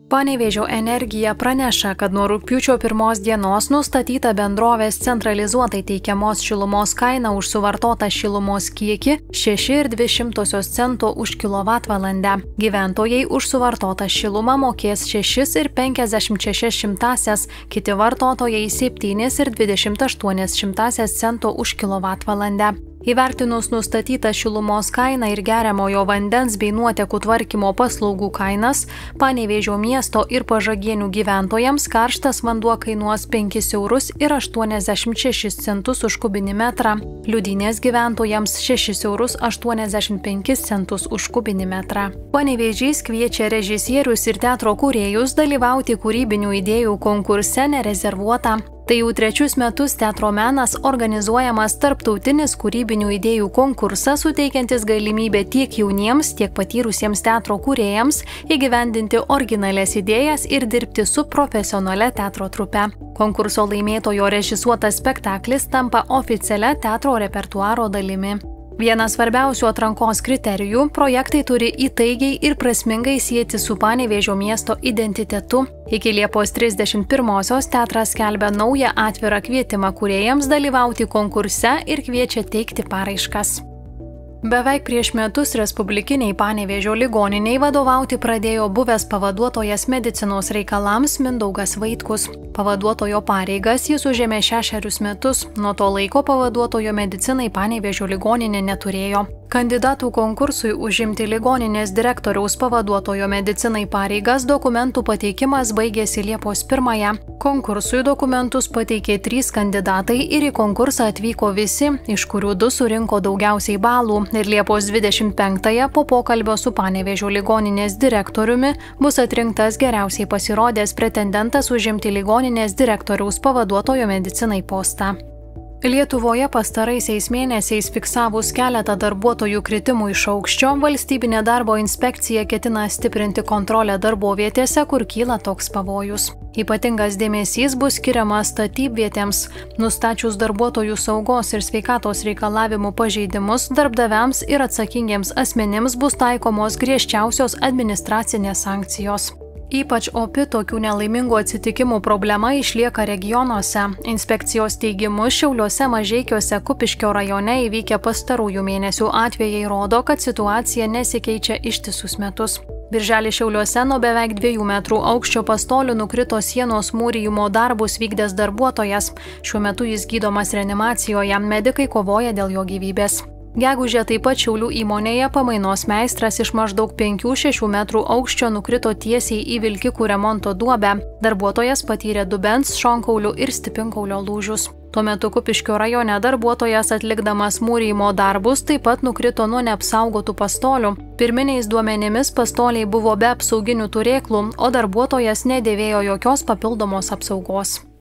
Panevėžio energija praneša, kad nuo rugpjūčio 1 dienos nustatyta bendrovės centralizuotai teikiamos šilumos kaina už suvartotą šilumos kiekį 6,02 cento už kilovatvalandę. Gyventojai už suvartotą šilumą mokės 6,56, kiti vartotojai 7,28 cento už kilovatvalandę. Įvertinus nustatytą šilumos kainą ir geriamojo vandens bei nuotekų tvarkymo paslaugų kainas, Panevėžio miesto ir Pažagienių gyventojams karštas vanduo kainuos 5,86 eurus už kubinį metrą, Liudynės gyventojams 6,85 eurus už kubinį metrą. Panevėžys kviečia režisierius ir teatro kūrėjus dalyvauti kūrybinių idėjų konkurse Nerezervuota. Tai jau 3 metus Teatro menas organizuojamas tarptautinis kūrybinių idėjų konkursas, suteikiantis galimybę tiek jauniems, tiek patyrusiems teatro kūrėjams įgyvendinti originalias idėjas ir dirbti su profesionalia teatro trupe. Konkurso laimėtojo režisuotas spektaklis tampa oficialia teatro repertuaro dalimi. Vienas svarbiausių atrankos kriterijų – projektai turi įtaigiai ir prasmingai sieti su Panevėžio miesto identitetu. Iki Liepos 31-osios teatras skelbia naują atvirą kvietimą kūrėjams dalyvauti konkurse ir kviečia teikti paraiškas. Beveik prieš metus Respublikiniai Panevėžio ligoniniai vadovauti pradėjo buvęs pavaduotojas medicinos reikalams Mindaugas Vaitkus. Pavaduotojo pareigas jis užėmė 6 metus, nuo to laiko pavaduotojo medicinai Panevėžio ligoninė neturėjo. Kandidatų konkursui užimti ligoninės direktoriaus pavaduotojo medicinai pareigas dokumentų pateikimas baigėsi Liepos 1-ąją. Konkursui dokumentus pateikė 3 kandidatai ir į konkursą atvyko visi, iš kurių 2 surinko daugiausiai balų, ir Liepos 25-ąją po pokalbio su Panevėžio ligoninės direktoriumi bus atrinktas geriausiai pasirodęs pretendentas užimti ligoninės direktoriaus pavaduotojo medicinai postą. Lietuvoje pastaraisiais mėnesiais fiksavus keletą darbuotojų kritimų iš aukščio, Valstybinė darbo inspekcija ketina stiprinti kontrolę darbovietėse, kur kyla toks pavojus. Ypatingas dėmesys bus skiriamas statybvietėms. Nustačius darbuotojų saugos ir sveikatos reikalavimų pažeidimus, darbdaviams ir atsakingiems asmenims bus taikomos griežčiausios administracinės sankcijos. Ypač opi tokių nelaimingų atsitikimų problema išlieka regionuose. Inspekcijos teigimu Šiauliuose, Mažeikiuose, Kupiškio rajone įvykę pastarųjų mėnesių atvejai rodo, kad situacija nesikeičia ištisus metus. Birželį Šiauliuose nuo beveik 2 metrų aukščio pastolių nukrito sienos mūrijimo darbus vykdęs darbuotojas. Šiuo metu jis gydomas reanimacijoje, medikai kovoja dėl jo gyvybės. Gegužę taip pat Šiaulių įmonėje pamainos meistras iš maždaug 5–6 metrų aukščio nukrito tiesiai į vilkikų remonto duobę. Darbuotojas patyrė dubens, šonkaulių ir stipinkaulio lūžius. Tuo metu Kupiškio rajone darbuotojas atlikdamas mūrijimo darbus taip pat nukrito nuo neapsaugotų pastolių. Pirminiais duomenimis pastoliai buvo be apsauginių turėklų, o darbuotojas nedėvėjo jokios papildomos apsaugos.